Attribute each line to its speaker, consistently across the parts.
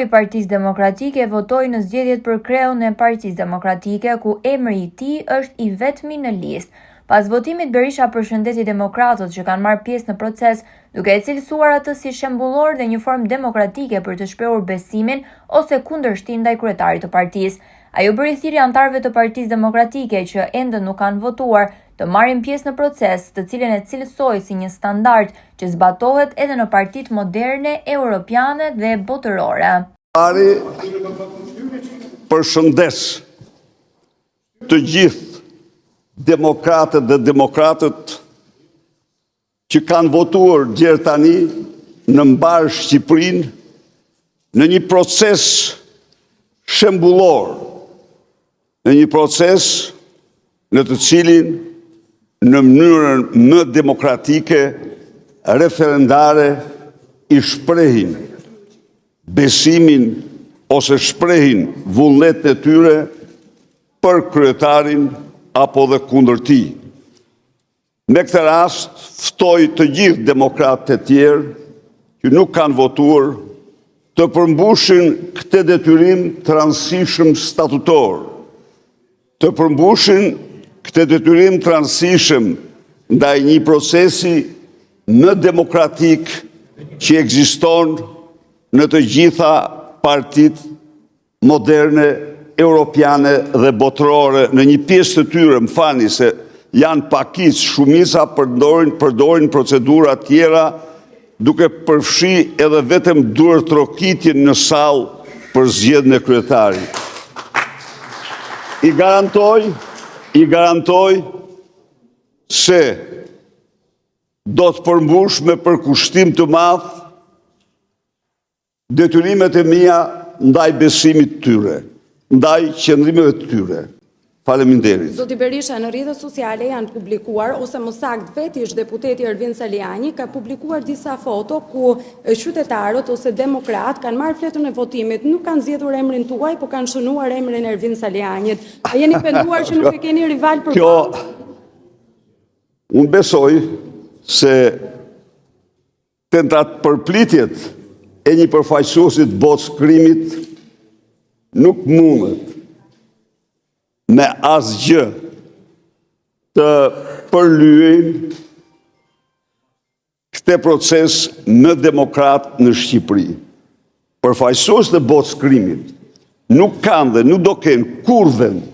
Speaker 1: i Partisë Demokratike votoi në zgjedhjet për kreun e Partisë Demokratike, ku emri i tij është i vetmi në listë. Pas votimit, Berisha përshëndeti demokratët që kanë marrë pjesë në proces, duke e cilësuar atë si shembullor dhe një formë demokratike për të shprehur besimin ose kundërshtim ndaj kryetarit të partisë. Ajo bëri thirrje anëtarëve të Partisë Demokratike që ende nuk kanë votuar të marrin pjesë në proces, të cilën e cilësoi si një standard që zbatohet edhe në partitë moderne, europiane dhe botërore.
Speaker 2: Përshëndes të gjithë demokratët dhe demokratët që kanë votuar deri tani në mbar Shqipërinë në një proces shembullor, në një proces në të cilin në mënyrën më demokratike, referendare, i shprehin besimin ose shprehin vullnetin e tyre për kryetarin apo dhe kundër tij. Në këtë rast, ftoj të gjithë demokratët e tjerë që nuk kanë votuar të përmbushin këtë detyrim të rëndësishëm statutor, të përmbushin këtë detyrim të rëndësishëm ndaj një procesi më demokratik që ekziston në të gjitha partitë moderne, europiane dhe botërore. Në një pjesë të tyre, më falni se janë pakicë, shumica përdorin procedura tjera duke përfshi edhe vetëm duartrokitjen në sallë për zgjedhjen e kryetarit. I garantoj se do të përmbush me përkushtim të madh detyrimet e mia ndaj besimit të tyre, ndaj qëndrimeve të tyre. Faleminderit.
Speaker 3: Zoti Berisha, në rrjetet sociale janë publikuar, ose më saktë vetë ish deputeti Ervin Saliani ka publikuar disa foto ku qytetarët ose demokrat kanë marrë fletën e votimit, nuk kanë zgjedhur emrin tuaj, por kanë shënuar emrin e Ervin Salianit. A jeni penduar që nuk e keni rival për
Speaker 2: kjo? Unë besoj se përplitjet e një përfaqësuesit botës krimit nuk mundet me asgjë të përlyejnë këtë proces në demokrat në Shqipëri. Përfaqësuesit e botës krimit nuk kanë dhe nuk do kenë kur vend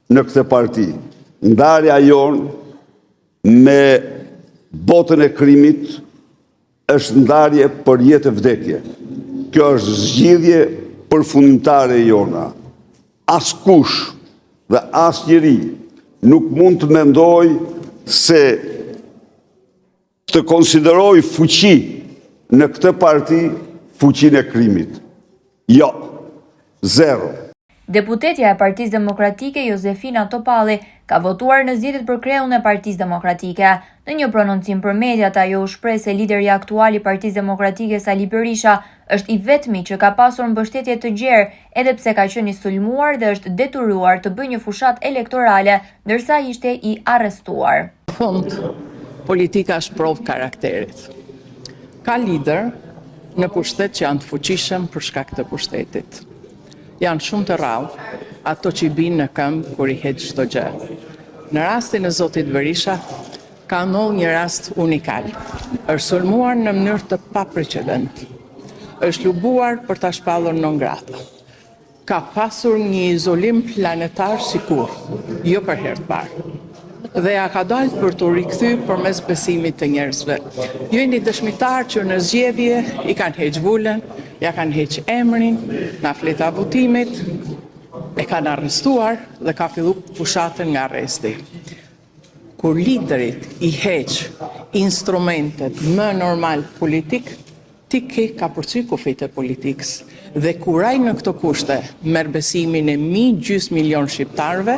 Speaker 2: në këtë parti. Ndarja jonë me botën e krimit është ndarje për jetë e vdekje. Kjo është zgjidhje përfundimtare jona. Askush dhe asnjëri nuk mund të mendoj se të konsideroj fuqi në këtë parti fuqinë e krimit. Jo, zero.
Speaker 1: Deputetja e Partisë Demokratike Josefina Topalli ka votuar në zgjedhjet për kreun e Partisë Demokratike. Në një prononcim për mediat, ajo u shpreh se lideri aktual i Partisë Demokratike Sali Berisha është i vetmi që ka pasur mbështetje të gjerë, edhe pse ka qenë i sulmuar dhe është detyruar të bëjë një fushat elektorale, ndërsa ishte i arrestuar.
Speaker 4: Fond, politika është provë karakterit. Ka lider në pushtet që janë të fuqishëm për shkak të pushtetit. Janë shumë të rrallë ato që i binë në këmbë kur i heq çdo gjë. Në rastin e zotit Berisha, ka ndodhur një rast unikal. Është sulmuar në mënyrë të paprecedent. Është lubuar për ta shpallur non grata. Ka pasur një izolim planetar sikur, jo për herë të parë. Dhe ja ka dalë për të rikthyr përmes besimit të njerëzve. Ju jeni dëshmitar që në zgjedhje i kanë heq vulën, ja kanë heq emrin, na fleta votimit, e kanë arrestuar dhe ka fillu fushatën nga arresti. Kur liderit i heq instrumentet më normal politik, ti ke ka përcy kufit e politikës. Dhe kuraj në këto kushte merr besimin e 1,5 milion shqiptarëve,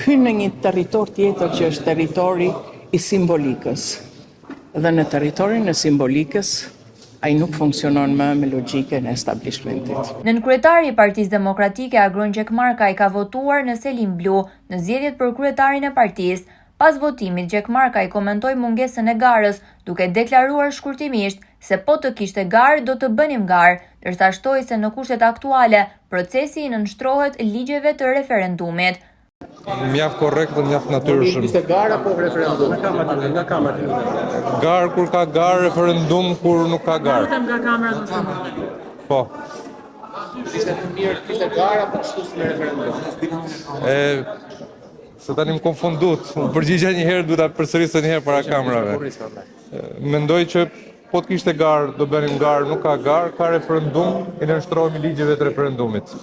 Speaker 4: hynë në një territor tjetër që është territori i simbolikës. Dhe në territorin e simbolikës, ai nuk funksionon më me logjikën e establishmentit.
Speaker 1: Nënkryetari i Partisë Demokratike Agron Gjekmarkaj ka votuar në Selim Blu në zgjedhjet për kryetarin e partisë. Pas votimit, Gjekmarkaj komentoi mungesën e garës, duke deklaruar shkurtimisht se po të kishte garë do të bënim garë, ndërsa shtoi se në kushtet aktuale procesi i nënshtrohet ligjeve të referendumit.
Speaker 5: Mjaft korrekt dhe mjaft natyrshëm.
Speaker 6: Ishte garë apo referendum? Nga kamera.
Speaker 5: Garë kur ka garë, referendum kur nuk ka garë.
Speaker 7: Nga kamera
Speaker 5: Po.
Speaker 6: Ishte të mirë, ishte garë apo kështu si me referendum?
Speaker 5: Se tani më konfundut. Unë përgjigja një herë, duhet ta përsërisë një herë para kamerave. Mendoj që po të kishte garë, do bënim garë, nuk ka garë, ka referendum, i nënshtrohemi ligjeve të referendumit.